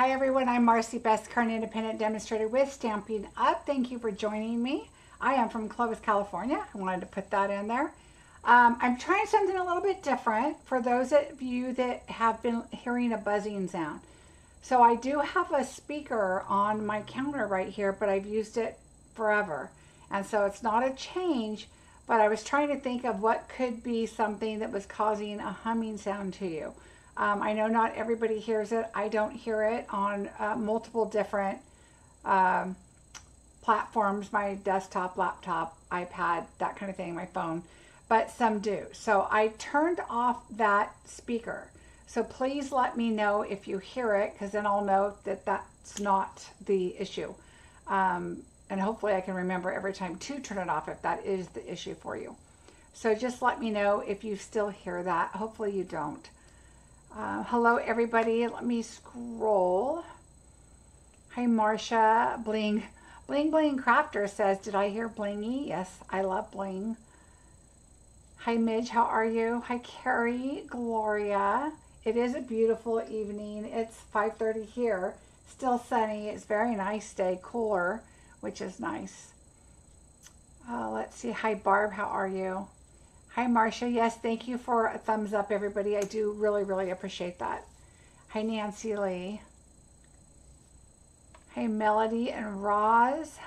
Hi everyone, I'm Marcie Besecker, an independent demonstrator with Stampin' Up. Thank you for joining me. I am from Clovis, California. I wanted to put that in there. I'm trying something a little bit different for those of you that have been hearing a buzzing sound. So I do have a speaker on my counter right here, but I've used it forever. And so it's not a change, but I was trying to think of what could be something that was causing a humming sound to you. I know not everybody hears it. I don't hear it on multiple different platforms, my desktop, laptop, iPad, that kind of thing, my phone, but some do. So I turned off that speaker. So please let me know if you hear it, because then I'll know that that's not the issue. And hopefully I can remember every time to turn it off if that is the issue for you. So just let me know if you still hear that. Hopefully you don't. Hello everybody, let me scroll. Hi Marcia, Bling Crafter says, did I hear Blingy? Yes, I love bling. Hi Midge, how are you? Hi Carrie, Gloria. It is a beautiful evening. It's 5:30 here, still sunny. It's very nice day, cooler, which is nice. Let's see, hi Barb, how are you? Hi, Marcia. Yes, thank you for a thumbs up, everybody. I do really, really appreciate that. Hi, Nancy Lee. Hi, Melody and Roz.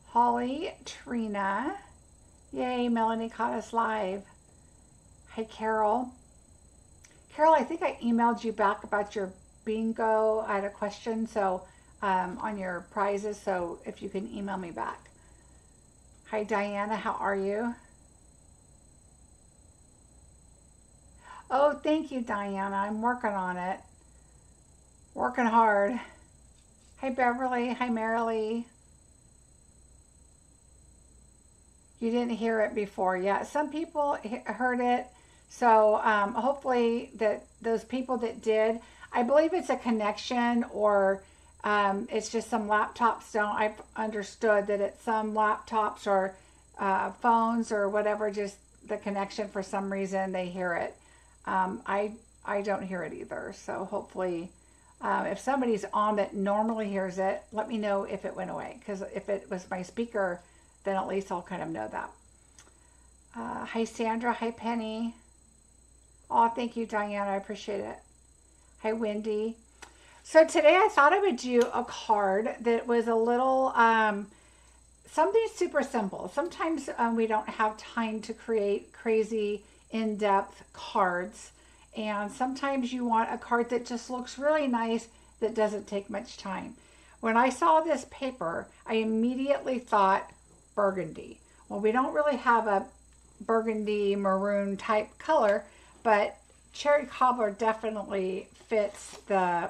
Holly, Trina. Yay, Melanie caught us live. Hi, Carol. Carol, I think I emailed you back about your bingo. I had a question on your prizes, so if you can email me back. Hi, Diana. How are you? Oh, thank you, Diana. I'm working on it. Working hard. Hi, Beverly. Hi, Marilee. You didn't hear it before. Yeah, some people heard it. So hopefully that those people that did, I believe it's a connection or it's just some laptops don't. I've understood that it's some laptops or phones or whatever, just the connection for some reason they hear it. I don't hear it either. So hopefully if somebody's on that normally hears it, let me know if it went away. Because if it was my speaker, then at least I'll kind of know that. Hi Sandra, hi Penny. Oh, thank you, Diana. I appreciate it. Hi Wendy. So today I thought I would do a card that was a little, something super simple. Sometimes we don't have time to create crazy in-depth cards. And sometimes you want a card that just looks really nice that doesn't take much time. When I saw this paper, I immediately thought burgundy. Well, we don't really have a burgundy maroon type color, but cherry cobbler definitely fits the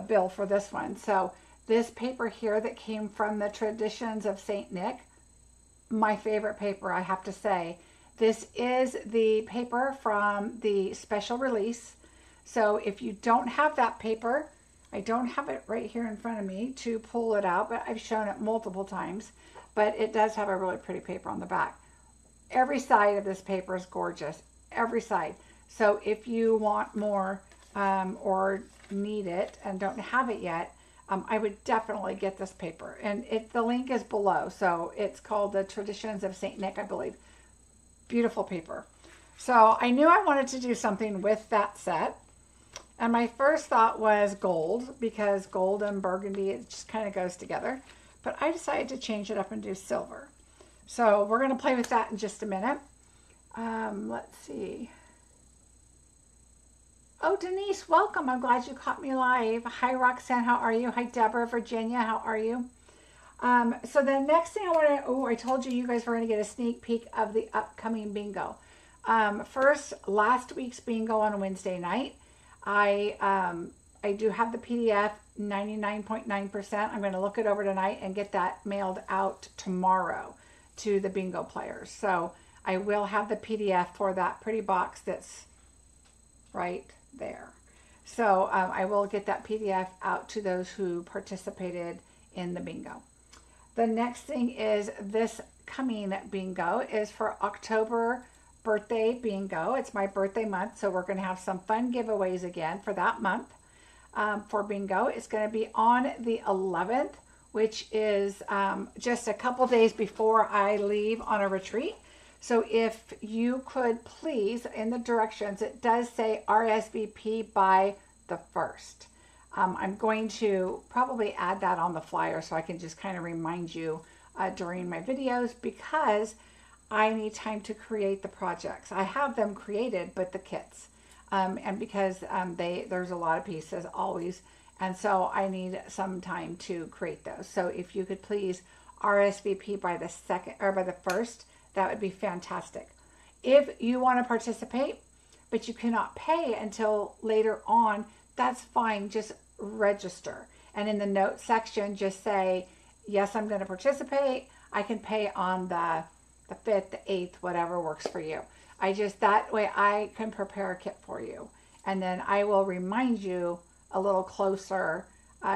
bill for this one. So this paper here that came from the Traditions of St. Nick, my favorite paper, I have to say. This is the paper from the special release. So if you don't have that paper, I don't have it right here in front of me to pull it out, but I've shown it multiple times, but it does have a really pretty paper on the back. Every side of this paper is gorgeous, every side. So if you want more or need it and don't have it yet, I would definitely get this paper. And the link is below. So it's called the Traditions of St. Nick, I believe. Beautiful paper. So I knew I wanted to do something with that set. And my first thought was gold, because gold and burgundy, it just kind of goes together. But I decided to change it up and do silver. So we're going to play with that in just a minute. Let's see. Oh, Denise, welcome. I'm glad you caught me live. Hi, Roxanne. How are you? Hi, Deborah, Virginia. How are you? So the next thing I want to, I told you guys were going to get a sneak peek of the upcoming bingo. First, last week's bingo on Wednesday night. I do have the PDF, 99.9%. I'm going to look it over tonight and get that mailed out tomorrow to the bingo players. So I will have the PDF for that pretty box that's right there. So I will get that PDF out to those who participated in the bingo. The next thing is this coming bingo is for October birthday bingo. It's my birthday month, so we're going to have some fun giveaways again for that month. For bingo, it's going to be on the 11th, which is just a couple days before I leave on a retreat. So if you could please, in the directions, it does say RSVP by the 1st. I'm going to probably add that on the flyer so I can just kind of remind you during my videos, because I need time to create the projects. I have them created, but the kits, and because there's a lot of pieces always, and so I need some time to create those. So if you could please RSVP by the 2nd or by the 1st, that would be fantastic. If you want to participate, but you cannot pay until later on, that's fine. Just register. And in the note section, just say, yes, I'm going to participate. I can pay on the 5th, the 8th, whatever works for you. That way I can prepare a kit for you. And then I will remind you a little closer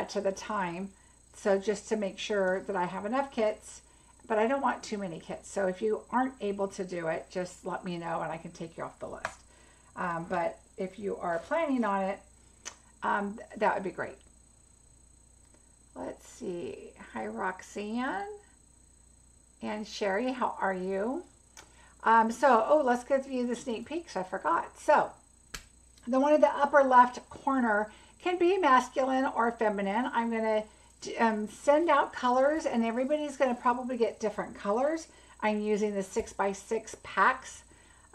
to the time. So just to make sure that I have enough kits, but I don't want too many kits. So if you aren't able to do it, just let me know and I can take you off the list. But if you are planning on it, that would be great. Let's see. Hi, Roxanne and Sherry. How are you? Let's go through the sneak peeks. I forgot. So the one in the upper left corner can be masculine or feminine. I'm going to send out colors, and everybody's going to probably get different colors. I'm using the 6x6 packs,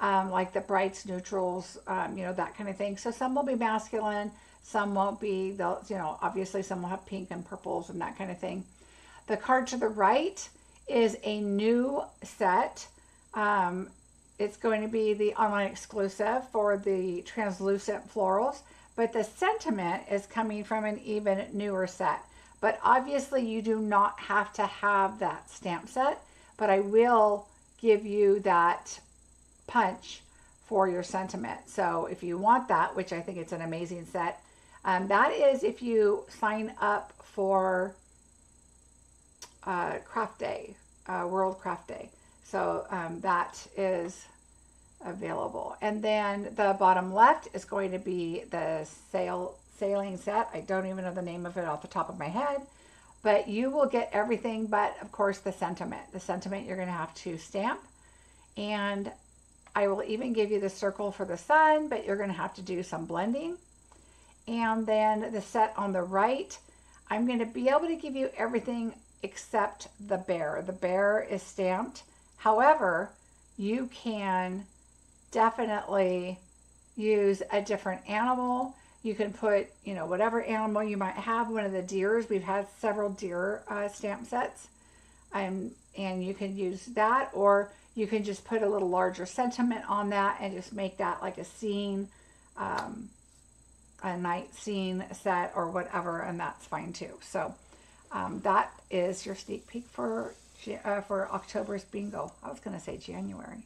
like the brights, neutrals, that kind of thing. So some will be masculine, some won't be. Obviously some will have pink and purples and that kind of thing. The card to the right is a new set. It's going to be the online exclusive for the translucent florals, but the sentiment is coming from an even newer set. But obviously you do not have to have that stamp set, but I will give you that punch for your sentiment. So if you want that, which I think it's an amazing set, that is if you sign up for Craft Day, World Craft Day. So that is available. And then the bottom left is going to be the sailing set. I don't even know the name of it off the top of my head, but you will get everything but, of course, the sentiment. The sentiment you're going to have to stamp, and I will even give you the circle for the sun, but you're going to have to do some blending. And then the set on the right, I'm going to be able to give you everything except the bear. The bear is stamped. However, you can definitely use a different animal. You can put, whatever animal you might have. One of the deers, we've had several deer stamp sets, and you can use that, or you can just put a little larger sentiment on that and just make that like a scene, a night scene set or whatever, and that's fine too. So that is your sneak peek for October's bingo. I was going to say January.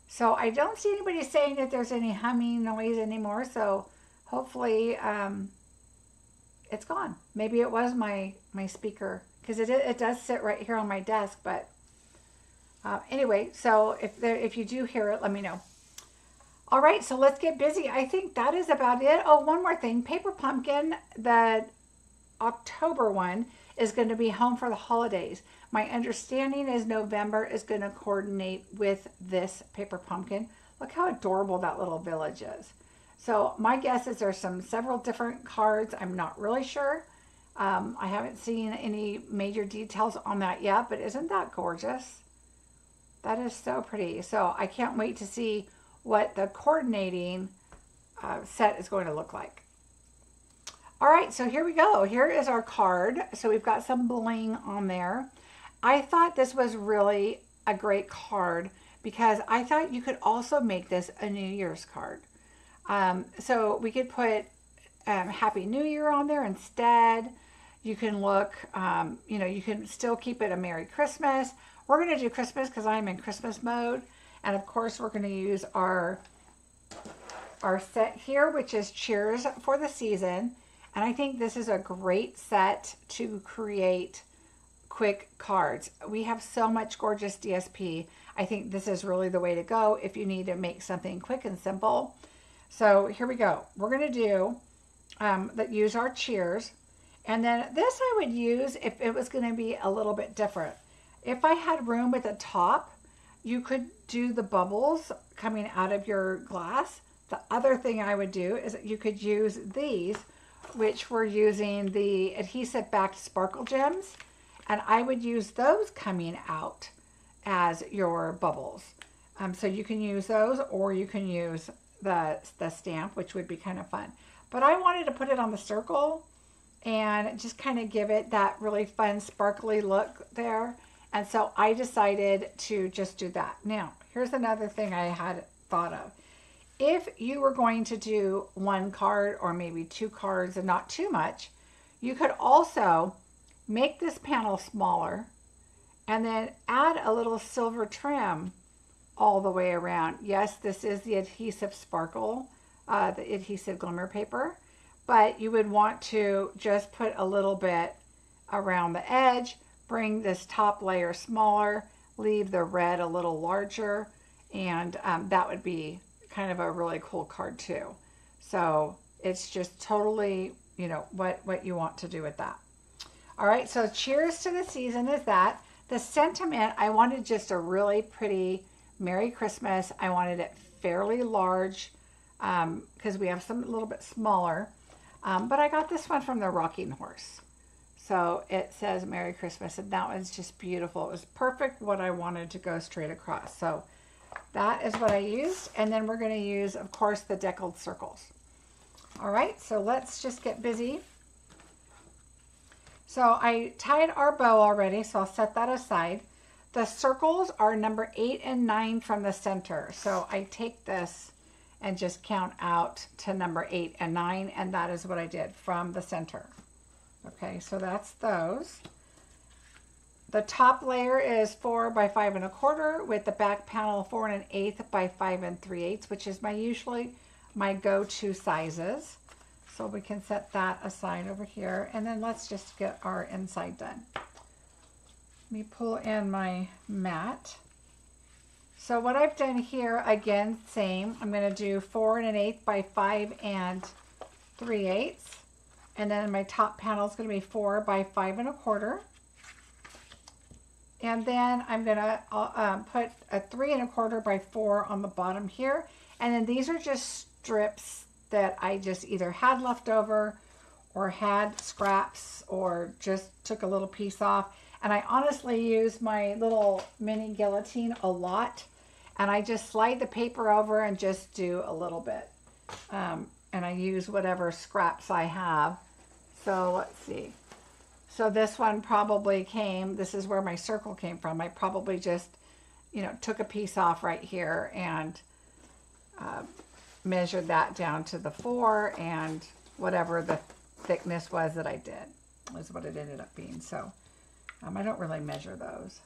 So I don't see anybody saying that there's any humming noise anymore. So hopefully it's gone. Maybe it was my speaker, because it does sit right here on my desk. But anyway, so if you do hear it, let me know. All right, so let's get busy. I think that is about it. Oh, one more thing. Paper Pumpkin, the October one, is going to be home for the holidays. My understanding is November is going to coordinate with this Paper Pumpkin. Look how adorable that little village is. So my guess is there's several different cards. I'm not really sure. I haven't seen any major details on that yet, but isn't that gorgeous? That is so pretty. So I can't wait to see what the coordinating set is going to look like. All right, so here we go. Here is our card. So we've got some bling on there. I thought this was really a great card because I thought you could also make this a New Year's card. So we could put Happy New Year on there instead. You can look, you can still keep it a Merry Christmas. We're going to do Christmas because I'm in Christmas mode. And of course, we're going to use our set here, which is Cheers for the Season. And I think this is a great set to create quick cards. We have so much gorgeous DSP. I think this is really the way to go if you need to make something quick and simple. So here we go. We're going to do use our cheers. And then this I would use if it was going to be a little bit different. If I had room at the top, you could do the bubbles coming out of your glass. The other thing I would do is that you could use these, which we're using the adhesive backed sparkle gems, and I would use those coming out as your bubbles. So you can use those, or you can use the stamp, which would be kind of fun. But I wanted to put it on the circle and just kind of give it that really fun sparkly look there. And so I decided to just do that. Now, here's another thing I had thought of. If you were going to do one card or maybe two cards and not too much, you could also make this panel smaller and then add a little silver trim all the way around. Yes, this is the adhesive sparkle, the adhesive glimmer paper, but you would want to just put a little bit around the edge, bring this top layer smaller, leave the red a little larger, and that would be kind of a really cool card too. So it's just totally, you know, what you want to do with that. All right, so cheers to the season is that. The sentiment, I wanted just a really pretty Merry Christmas. I wanted it fairly large because we have some a little bit smaller. But I got this one from the Rocking Horse. So it says Merry Christmas, and that one's just beautiful. It was perfect what I wanted to go straight across. So that is what I used. And then we're going to use, of course, the deckled circles. All right, so let's just get busy. So I tied our bow already, so I'll set that aside. The circles are number 8 and 9 from the center. So I take this and just count out to number 8 and 9, and that is what I did from the center. Okay, so that's those. The top layer is 4 by 5 1/4 with the back panel 4 1/8 by 5 3/8, which is usually my go-to sizes. So we can set that aside over here, and then let's just get our inside done. Let me pull in my mat. So what I've done here, again, same. I'm going to do 4 1/8 by 5 3/8. And then my top panel is going to be 4 by 5 1/4. And then I'm going to put a 3 1/4 by 4 on the bottom here. And then these are just strips that I just either had left over or had scraps or just took a little piece off. And I honestly use my little mini guillotine a lot. And I just slide the paper over and just do a little bit. And I use whatever scraps I have. So let's see. So this one probably came, this is where my circle came from. I probably just, you know, took a piece off right here and measured that down to the 4, and whatever the thickness was that I did was what it ended up being. So I don't really measure those.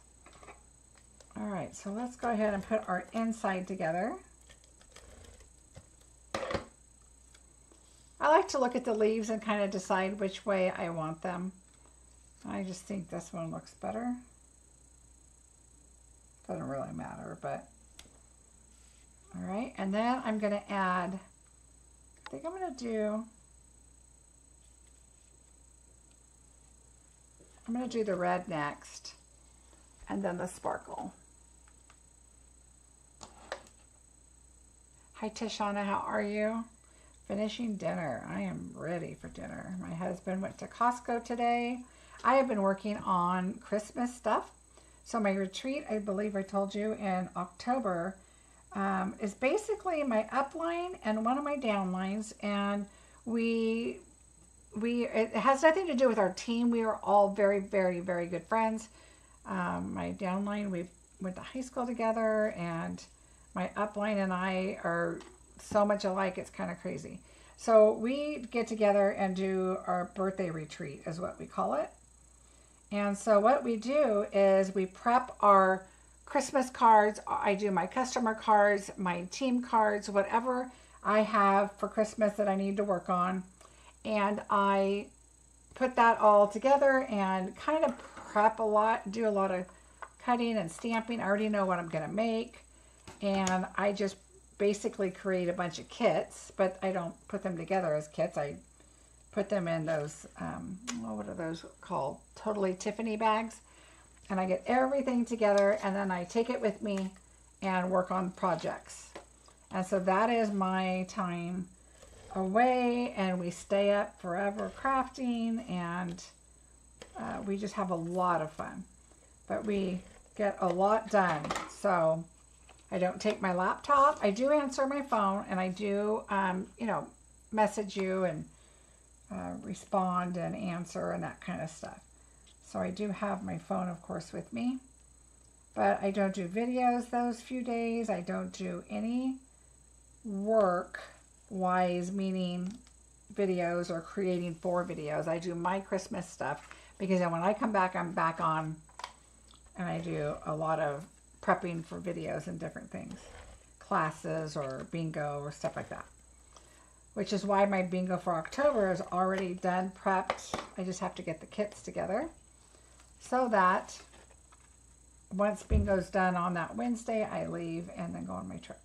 All right, so let's go ahead and put our inside together. I like to look at the leaves and kind of decide which way I want them. I just think this one looks better. Doesn't really matter, but all right. And then I'm going to add, I think I'm going to do the red next, and then the sparkle. Hi Tishana, how are you? Finishing dinner. I am ready for dinner. My husband went to Costco today. I have been working on Christmas stuff. So my retreat, I believe I told you, in October is basically my upline and one of my downlines. And it has nothing to do with our team. We are all very, very, very good friends. My downline, we went to high school together, and my upline and I are so much alike, it's kind of crazy. So we get together and do our birthday retreat is what we call it. And so what we do is we prep our Christmas cards. I do my customer cards, my team cards, whatever I have for Christmas that I need to work on. And I put that all together and kind of prep a lot, do a lot of cutting and stamping. I already know what I'm going to make. And I just basically create a bunch of kits, but I don't put them together as kits. I put them in those, what are those called? Totally Tiffany bags. And I get everything together, and then I take it with me and work on projects. And so that is my time away, and we stay up forever crafting, and we just have a lot of fun. But we get a lot done. So I don't take my laptop. I do answer my phone, and I do, you know, message you and respond and answer and that kind of stuff. So I do have my phone, of course, with me. But I don't do videos those few days. I don't do any work-wise, meaning videos or creating for videos. I do my Christmas stuff because then when I come back, I'm back on, and I do a lot of prepping for videos and different things, classes or bingo or stuff like that, which is why my bingo for October is already done, prepped. I just have to get the kits together so that once bingo's done on that Wednesday, I leave and then go on my trip.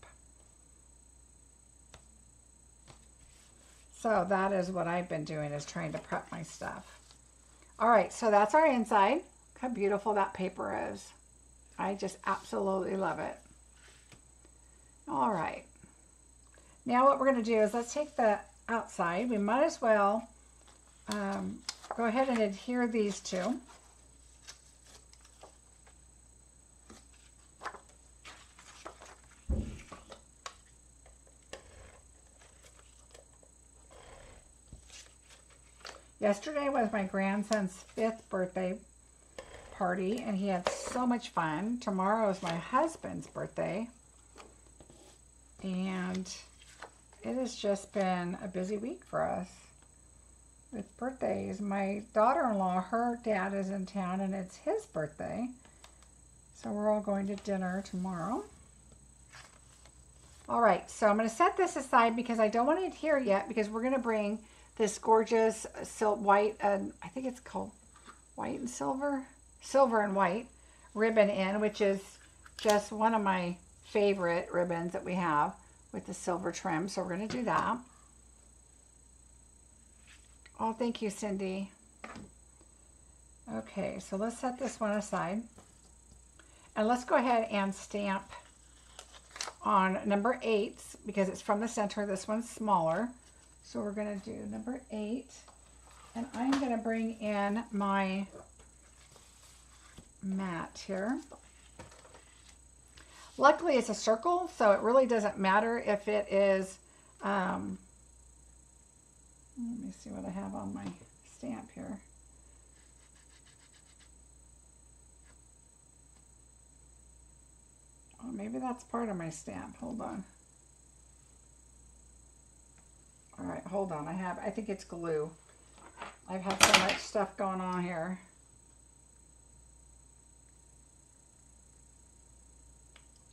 So that is what I've been doing, is trying to prep my stuff. All right, so that's our inside. Look how beautiful that paper is. I just absolutely love it. All right. Now what we're going to do is let's take the outside. We might as well go ahead and adhere these two. Yesterday was my grandson's 5th birthday party, and he had so much fun. Tomorrow is my husband's birthday, and it has just been a busy week for us with birthdays. My daughter-in-law, her dad is in town, and it's his birthday, so we're all going to dinner tomorrow. All right, so I'm going to set this aside because I don't want to adhere yet, because we're going to bring this gorgeous white, and I think it's called white and silver and white ribbon in, which is just one of my favorite ribbons that we have with the silver trim. So we're going to do that. Oh, thank you, Cindy. Okay, so let's set this one aside. And let's go ahead and stamp on number 8 because it's from the center. This one's smaller. So we're going to do number 8. And I'm going to bring in my mat here. Luckily it's a circle, so it really doesn't matter if it is, let me see what I have on my stamp here. Oh, maybe that's part of my stamp. Hold on. All right, hold on. I think it's glue. I've had so much stuff going on here.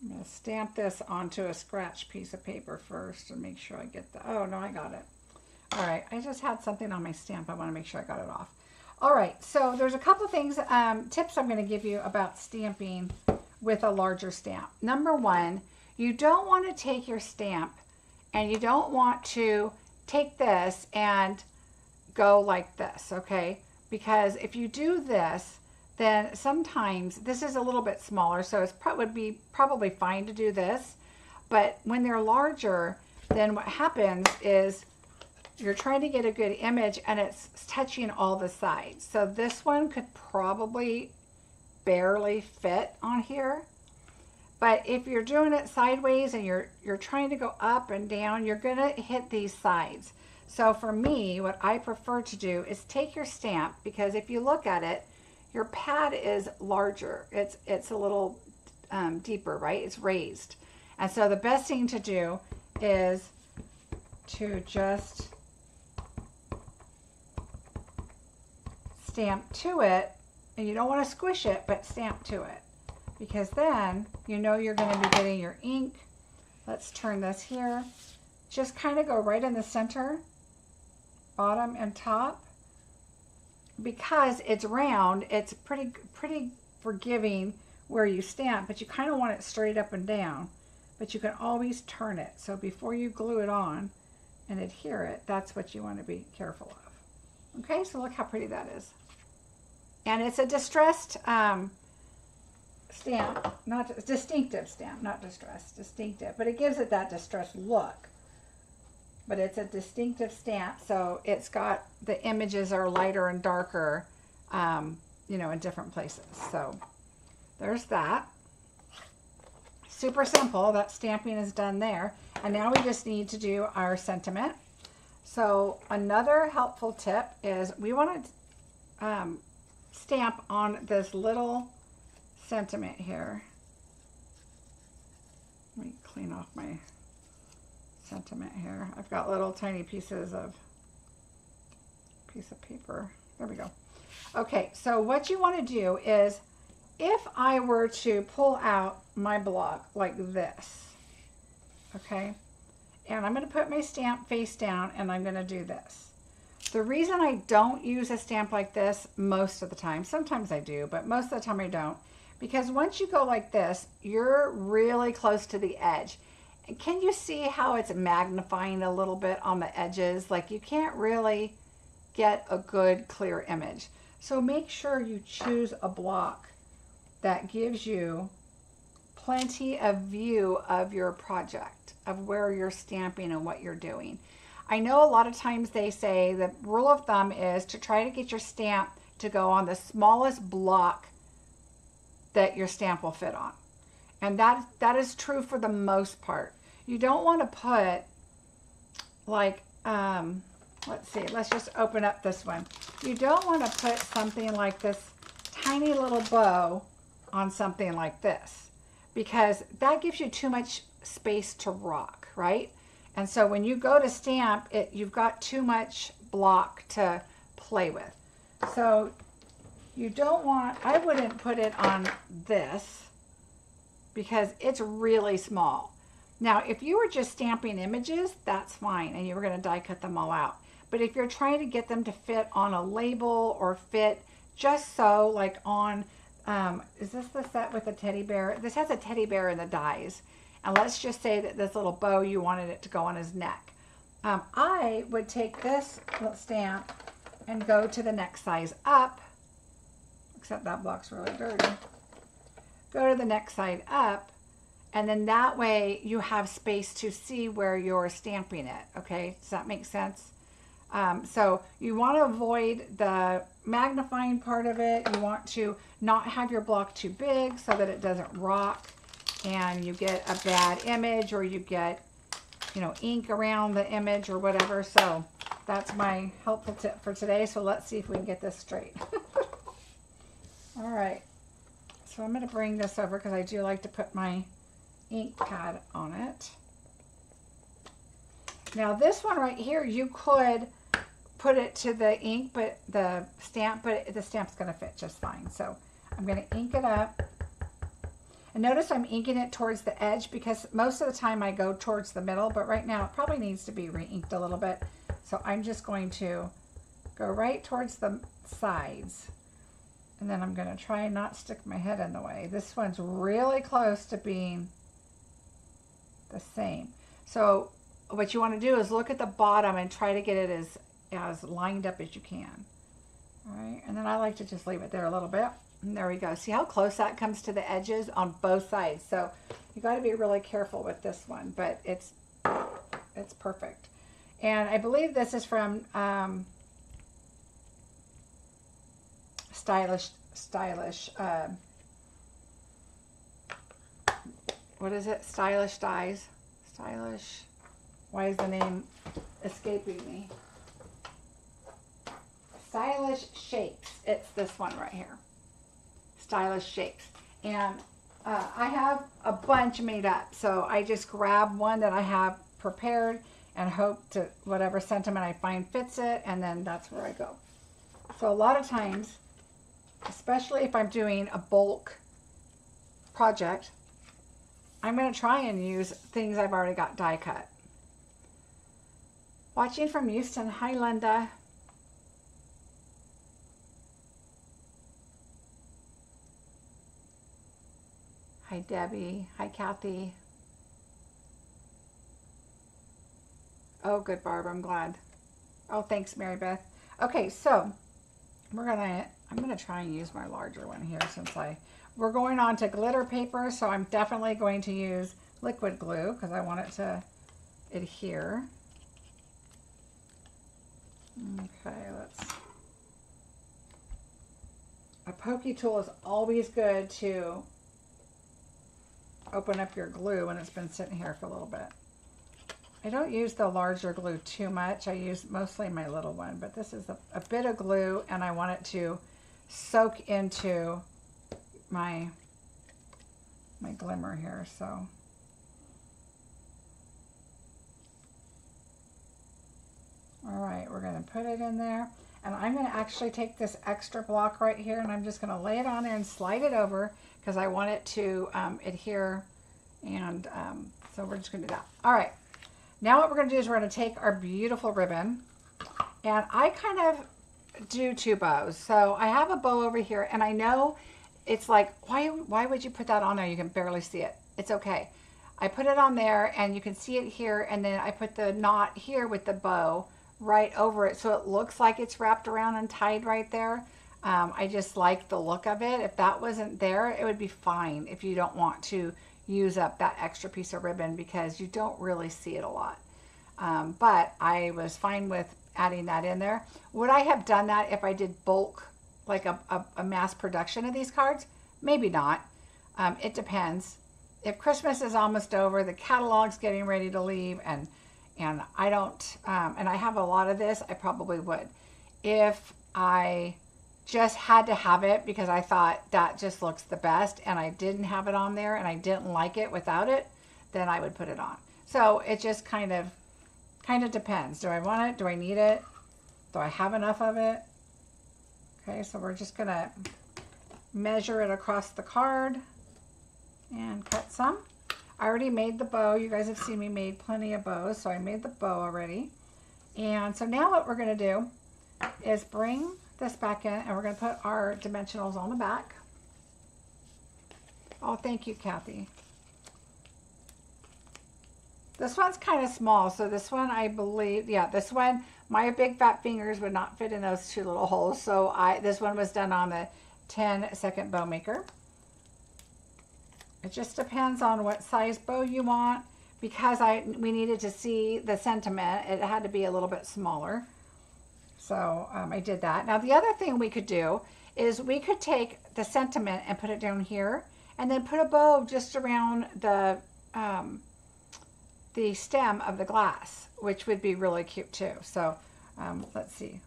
I'm going to stamp this onto a scratch piece of paper first and make sure I get the, oh no, I got it. All right, I just had something on my stamp. I want to make sure I got it off. All right, so there's a couple things, tips I'm going to give you about stamping with a larger stamp. Number 1, you don't want to take your stamp and you don't want to take this and go like this, okay? Because if you do this, then sometimes this is a little bit smaller, so it would be probably fine to do this. But when they're larger, then what happens is you're trying to get a good image and it's touching all the sides. So this one could probably barely fit on here. But if you're doing it sideways and you're trying to go up and down, you're gonna hit these sides. So for me, what I prefer to do is take your stamp, because if you look at it, your pad is larger. It's a little deeper, right? It's raised. And so the best thing to do is to just stamp to it, and you don't want to squish it, but stamp to it, because then you know you're going to be getting your ink. Let's turn this here. Just kind of go right in the center, bottom and top. Because it's round, it's pretty forgiving where you stamp, but you kind of want it straight up and down, but you can always turn it. So before you glue it on and adhere it, that's what you want to be careful of. Okay, so look how pretty that is. And it's a distressed stamp, not distinctive stamp, not distressed, distinctive, but it gives it that distressed look. But it's a distinctive stamp, so it's got, the images are lighter and darker, you know, in different places. So there's that. Super simple. That stamping is done there. And now we just need to do our sentiment. So another helpful tip is we want to stamp on this little sentiment here. Let me clean off my sentiment here. I've got little tiny pieces of paper. There we go. Okay, so what you want to do is, if I were to pull out my block like this, okay, and I'm going to put my stamp face down and I'm going to do this. The reason I don't use a stamp like this most of the time, sometimes I do, but most of the time I don't, because once you go like this, you're really close to the edge. And can you see how it's magnifying a little bit on the edges? Like you can't really get a good clear image. So make sure you choose a block that gives you plenty of view of your project, of where you're stamping and what you're doing. I know a lot of times they say the rule of thumb is to try to get your stamp to go on the smallest block that your stamp will fit on. And that is true for the most part. You don't want to put like, let's see, let's just open up this one. You don't want to put something like this tiny little bow on something like this, because that gives you too much space to rock, right? And so when you go to stamp it, you've got too much block to play with. So you don't want, I wouldn't put it on this because it's really small. Now, if you were just stamping images, that's fine, and you were going to die cut them all out. But if you're trying to get them to fit on a label or fit just so, like on, is this the set with the teddy bear? This has a teddy bear in the dies. And let's just say that this little bow, you wanted it to go on his neck. I would take this little stamp and go to the next size up, except that block's really dirty. Go to the next side up, and then that way you have space to see where you're stamping it, okay? Does that make sense? So you want to avoid the magnifying part of it. You want to not have your block too big so that it doesn't rock and you get a bad image, or you get, you know, ink around the image or whatever. So that's my helpful tip for today. So let's see if we can get this straight. All right. So I'm going to bring this over because I do like to put my ink pad on it. Now this one right here, you could put it to the ink, but the stamp's going to fit just fine. So I'm going to ink it up. And notice I'm inking it towards the edge because most of the time I go towards the middle, but right now it probably needs to be re-inked a little bit. So I'm just going to go right towards the sides. And then I'm going to try and not stick my head in the way. This one's really close to being the same. So what you want to do is look at the bottom and try to get it as lined up as you can. All right, and then I like to just leave it there a little bit. And there we go. See how close that comes to the edges on both sides. So you got to be really careful with this one, but it's perfect. And I believe this is from Stylish. What is it? Stylish Dies. Stylish. Why is the name escaping me? Stylish Shapes. It's this one right here. Stylish Shapes. And I have a bunch made up. So I just grab one that I have prepared and hope to whatever sentiment I find fits it. And then that's where I go. So a lot of times, especially if I'm doing a bulk project, I'm going to try and use things I've already got die cut. Watching from Houston. Hi, Linda. Hi, Debbie. Hi, Kathy. Oh, good, Barb. I'm glad. Oh, thanks, Mary Beth. Okay, so I'm gonna try and use my larger one here since we're going on to glitter paper, so I'm definitely going to use liquid glue because I want it to adhere. Okay, a pokey tool is always good to open up your glue when it's been sitting here for a little bit. I don't use the larger glue too much. I use mostly my little one, but this is a bit of glue and I want it to soak into my glimmer here, so. All right, we're gonna put it in there. And I'm gonna actually take this extra block right here and I'm just gonna lay it on there and slide it over because I want it to adhere. And so we're just gonna do that. All right, now what we're gonna do is we're gonna take our beautiful ribbon, and I kind of do two bows. So I have a bow over here, and I know it's like, why would you put that on there? You can barely see it. It's okay. I put it on there and you can see it here, and then I put the knot here with the bow right over it so it looks like it's wrapped around and tied right there. I just like the look of it. If that wasn't there, it would be fine if you don't want to use up that extra piece of ribbon because you don't really see it a lot. But I was fine with adding that in there. Would I have done that if I did bulk, like a mass production of these cards? Maybe not. It depends. If Christmas is almost over, the catalog's getting ready to leave, and I don't, and I have a lot of this, I probably would. If I just had to have it because I thought that just looks the best and I didn't have it on there and I didn't like it without it, then I would put it on. So it just kind of depends. Do I want it? Do I need it? Do I have enough of it? Okay, so we're just gonna measure it across the card and cut some. I already made the bow. You guys have seen me made plenty of bows, so I made the bow already. And so now what we're gonna do is bring this back in and we're gonna put our dimensionals on the back. Oh, thank you, Kathy. This one's kind of small, so this one, I believe, yeah, this one, my big fat fingers would not fit in those two little holes, so this one was done on the 10-second bow maker. It just depends on what size bow you want. Because we needed to see the sentiment, it had to be a little bit smaller. So I did that. Now the other thing we could do is we could take the sentiment and put it down here and then put a bow just around the stem of the glass, which would be really cute too. So let's see,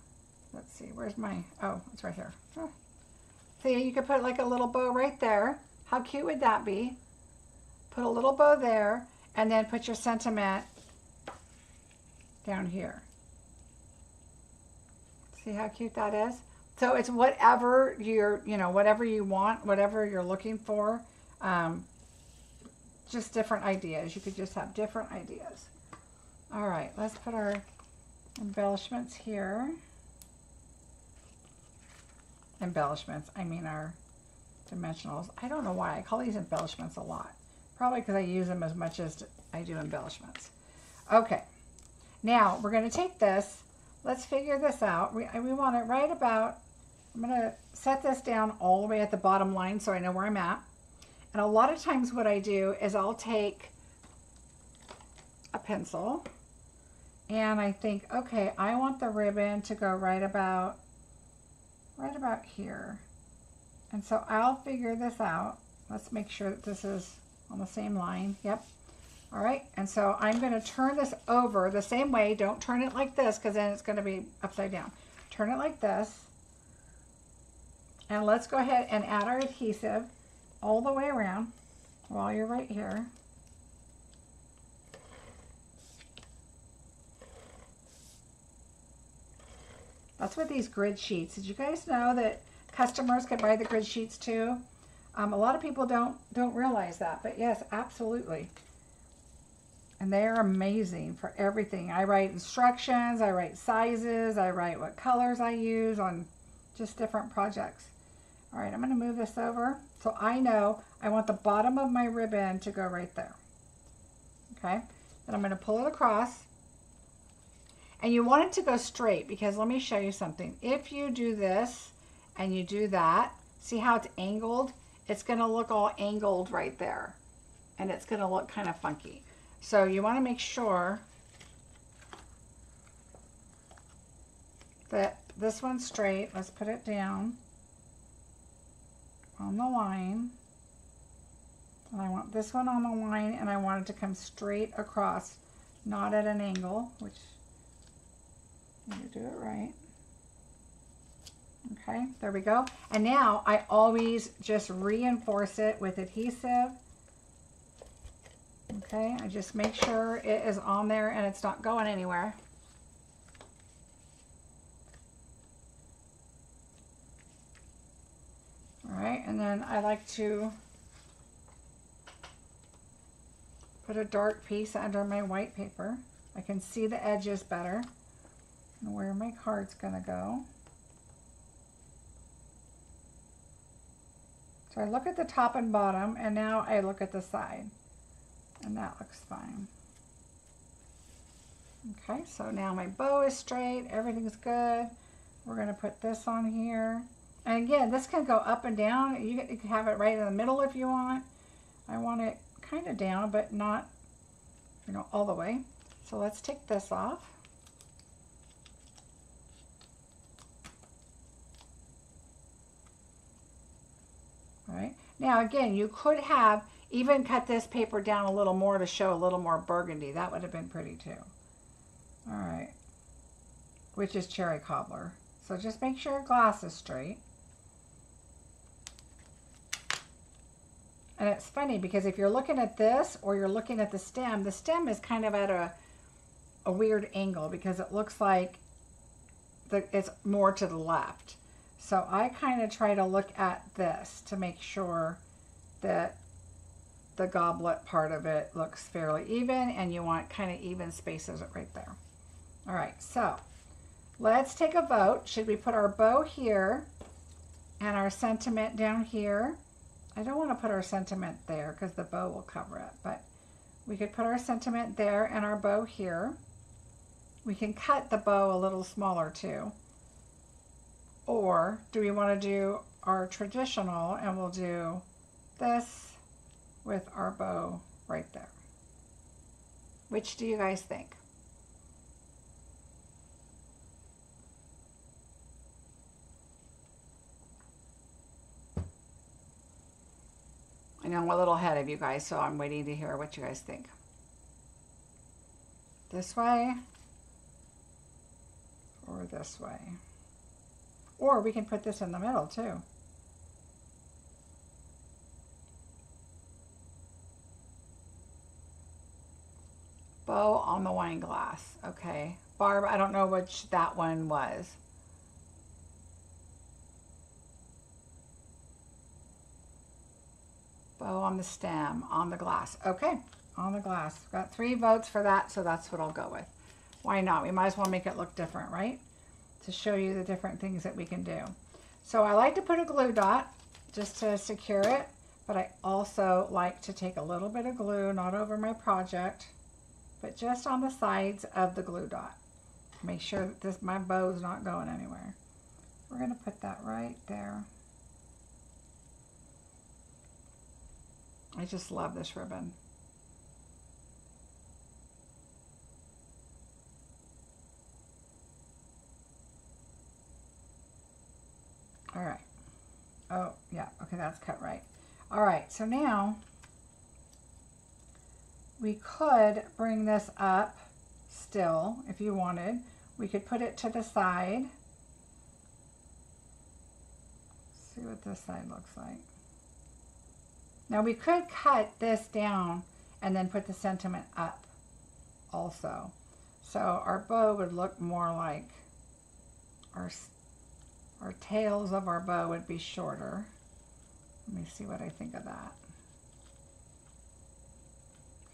where's my, oh, it's right here. Oh. See, you could put like a little bow right there. How cute would that be? Put a little bow there and then put your sentiment down here. See how cute that is? So it's whatever whatever you want, whatever you're looking for. Just different ideas. You could just have different ideas. All right, let's put our embellishments here. Embellishments, I mean our dimensionals. I don't know why I call these embellishments a lot. Probably because I use them as much as I do embellishments. Okay, now we're going to take this. Let's figure this out. We want it right about, I'm going to set this down all the way at the bottom line so I know where I'm at. And a lot of times what I do is I'll take a pencil and I think, okay, I want the ribbon to go right about here. And so I'll figure this out. Let's make sure that this is on the same line. Yep. All right. And so I'm going to turn this over the same way. Don't turn it like this because then it's going to be upside down. Turn it like this. And let's go ahead and add our adhesive all the way around while you're right here. That's what these grid sheets. Did you guys know that customers can buy the grid sheets too? A lot of people don't realize that, but yes, absolutely. And they are amazing for everything. I write instructions, I write sizes, I write what colors I use on just different projects. All right, I'm going to move this over so I know I want the bottom of my ribbon to go right there. Okay, then I'm going to pull it across. And you want it to go straight because let me show you something. If you do this and you do that, see how it's angled? It's going to look all angled right there. And it's going to look kind of funky. So you want to make sure that this one's straight. Let's put it down on the line. And I want this one on the line and I want it to come straight across, not at an angle, which you do it right. Okay, there we go. And now I always just reinforce it with adhesive. Okay, I just make sure it is on there and it's not going anywhere. All right, and then I like to put a dark piece under my white paper. I can see the edges better and where my card's gonna go. So I look at the top and bottom and now I look at the side and that looks fine. Okay, so now my bow is straight, everything's good. We're gonna put this on here. And again, this can go up and down. You can have it right in the middle if you want. I want it kind of down, but not, you know, all the way. So let's take this off. All right, now again, you could have even cut this paper down a little more to show a little more burgundy. That would have been pretty too. All right, which is cherry cobbler. So just make sure your glass is straight. And it's funny because if you're looking at this or you're looking at the stem is kind of at a weird angle because it looks like it's more to the left. So I kind of try to look at this to make sure that the goblet part of it looks fairly even and you want kind of even spaces right there. All right, so let's take a vote. Should we put our bow here and our sentiment down here? I don't want to put our sentiment there because the bow will cover it, but we could put our sentiment there and our bow here. We can cut the bow a little smaller too. Or do we want to do our traditional and we'll do this with our bow right there? Which do you guys think? I know I'm a little ahead of you guys, so I'm waiting to hear what you guys think. This way or this way. Or we can put this in the middle too. Bow on the wine glass. Okay. Barb, I don't know which that one was. Bow on the stem, on the glass. Okay, on the glass. Got 3 votes for that, so that's what I'll go with. Why not? We might as well make it look different, right? To show you the different things that we can do. So I like to put a glue dot just to secure it, but I also like to take a little bit of glue, not over my project, but just on the sides of the glue dot. Make sure that my bow's not going anywhere. We're gonna put that right there. I just love this ribbon. All right. Oh, yeah. Okay, that's cut right. All right, so now we could bring this up still if you wanted. We could put it to the side. See what this side looks like. Now we could cut this down and then put the sentiment up also. So our bow would look more like our tails of our bow would be shorter. Let me see what I think of that.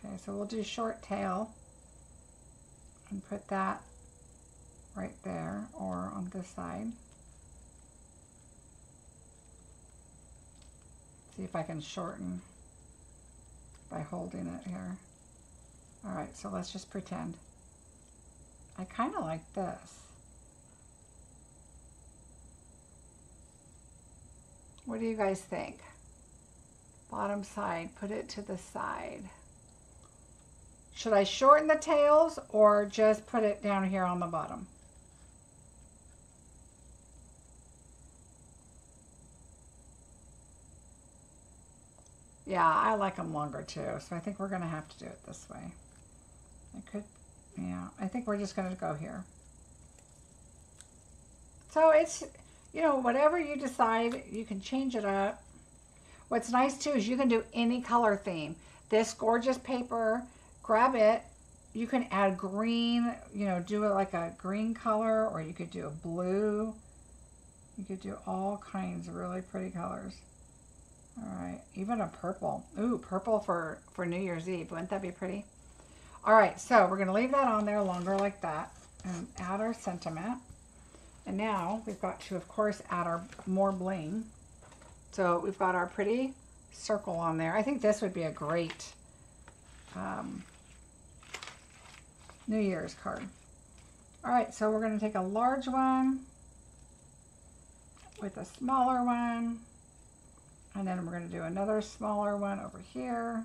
Okay, so we'll do short tail and put that right there or on this side. See if I can shorten by holding it here. All right, so let's just pretend. I kind of like this. What do you guys think? Bottom side, put it to the side. Should I shorten the tails or just put it down here on the bottom? Yeah, I like them longer too, so I think we're gonna have to do it this way. I could, yeah, I think we're just gonna go here. So it's, you know, whatever you decide, you can change it up. What's nice too is you can do any color theme. This gorgeous paper, grab it. You can add green, you know, do it like a green color, or you could do a blue. You could do all kinds of really pretty colors. All right, even a purple. Ooh, purple for New Year's Eve. Wouldn't that be pretty? All right, so we're gonna leave that on there longer like that and add our sentiment. And now we've got to, of course, add our more bling. So we've got our pretty circle on there. I think this would be a great New Year's card. All right, so we're gonna take a large one with a smaller one. And then we're going to do another smaller one over here.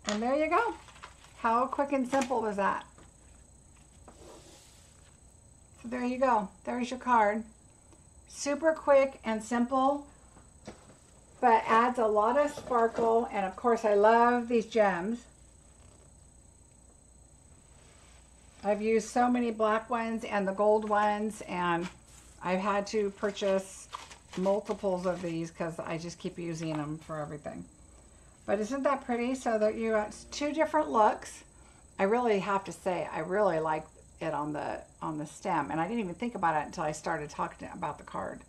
And there you go. How quick and simple was that? So there you go. There's your card. Super quick and simple, but adds a lot of sparkle. And of course, I love these gems. I've used so many black ones and the gold ones, and I've had to purchase multiples of these because I just keep using them for everything. But isn't that pretty? So that you got two different looks. I really have to say I really like it on the stem, and I didn't even think about it until I started talking about the card.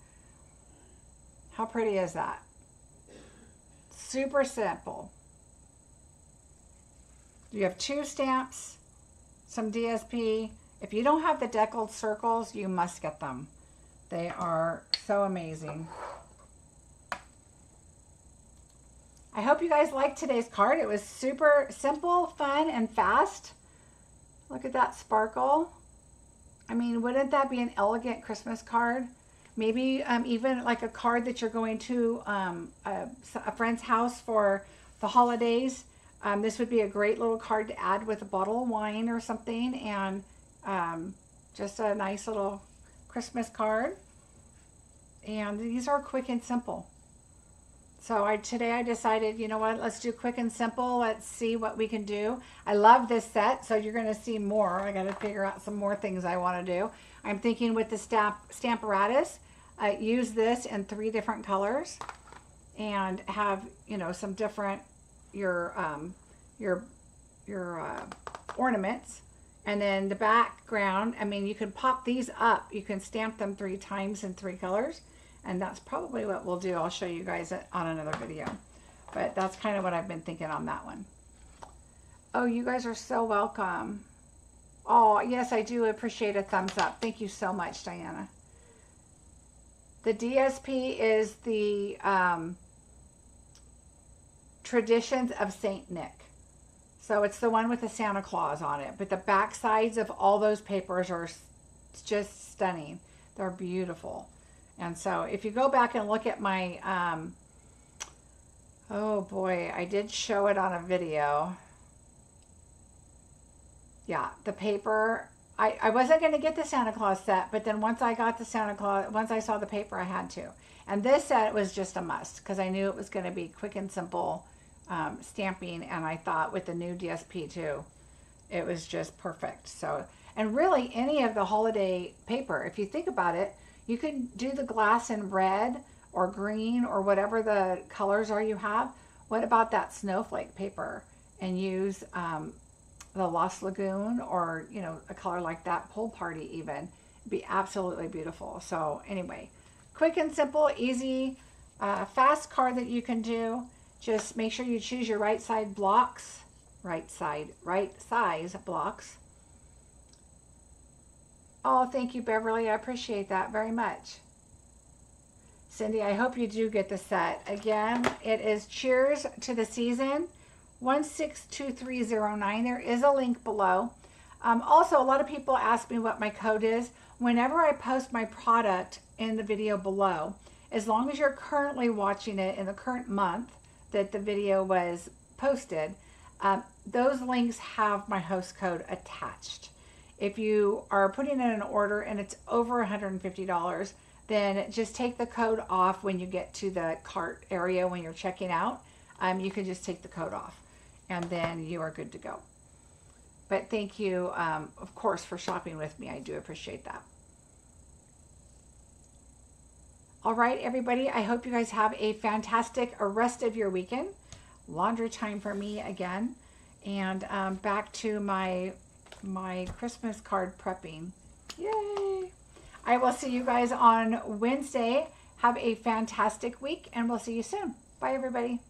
How pretty is that? Super simple. You have two stamps, some DSP. If you don't have the deckled circles, you must get them. They are so amazing. I hope you guys liked today's card. It was super simple, fun, and fast. Look at that sparkle. I mean, wouldn't that be an elegant Christmas card? Maybe even like a card that you're going to a friend's house for the holidays. This would be a great little card to add with a bottle of wine or something, and just a nice little Christmas card. And these are quick and simple. So today I decided, you know what, let's do quick and simple. Let's see what we can do. I love this set, so you're going to see more. I got to figure out some more things I want to do. I'm thinking with the Stamparatus, use this in 3 different colors and have, you know, some different your ornaments. And then the background, I mean, you can pop these up. You can stamp them 3 times in 3 colors. And that's probably what we'll do. I'll show you guys on another video. But that's kind of what I've been thinking on that one. Oh, you guys are so welcome. Oh, yes, I do appreciate a thumbs up. Thank you so much, Diana. The DSP is the Traditions of Saint Nick. So it's the one with the Santa Claus on it. But the back sides of all those papers are just stunning. They're beautiful. And so if you go back and look at my, oh boy, I did show it on a video. Yeah, the paper, I wasn't going to get the Santa Claus set, but then once I got the Santa Claus, once I saw the paper, I had to. And this set was just a must because I knew it was going to be quick and simple stamping. And I thought with the new DSP too, it was just perfect. So, and really any of the holiday paper, if you think about it, you could do the glass in red or green or whatever the colors are you have. What about that snowflake paper and use the Lost Lagoon or, you know, a color like that, Pool Party even. It'd be absolutely beautiful. So anyway, quick and simple, easy, fast card that you can do. Just make sure you choose your right size blocks. Right size blocks. Oh, thank you, Beverly. I appreciate that very much. Cindy, I hope you do get the set. Again, it is Cheers to the Season, 162309. There is a link below. Also, a lot of people ask me what my code is. Whenever I post my product in the video below, as long as you're currently watching it in the current month that the video was posted, those links have my host code attached. If you are putting in an order and it's over $150, then just take the code off when you get to the cart area when you're checking out. You can just take the code off and then you are good to go. But thank you, of course, for shopping with me. I do appreciate that. All right, everybody, I hope you guys have a fantastic rest of your weekend. Laundry time for me again. And back to my Christmas card prepping. Yay! I will see you guys on Wednesday. Have a fantastic week, and we'll see you soon. Bye, everybody.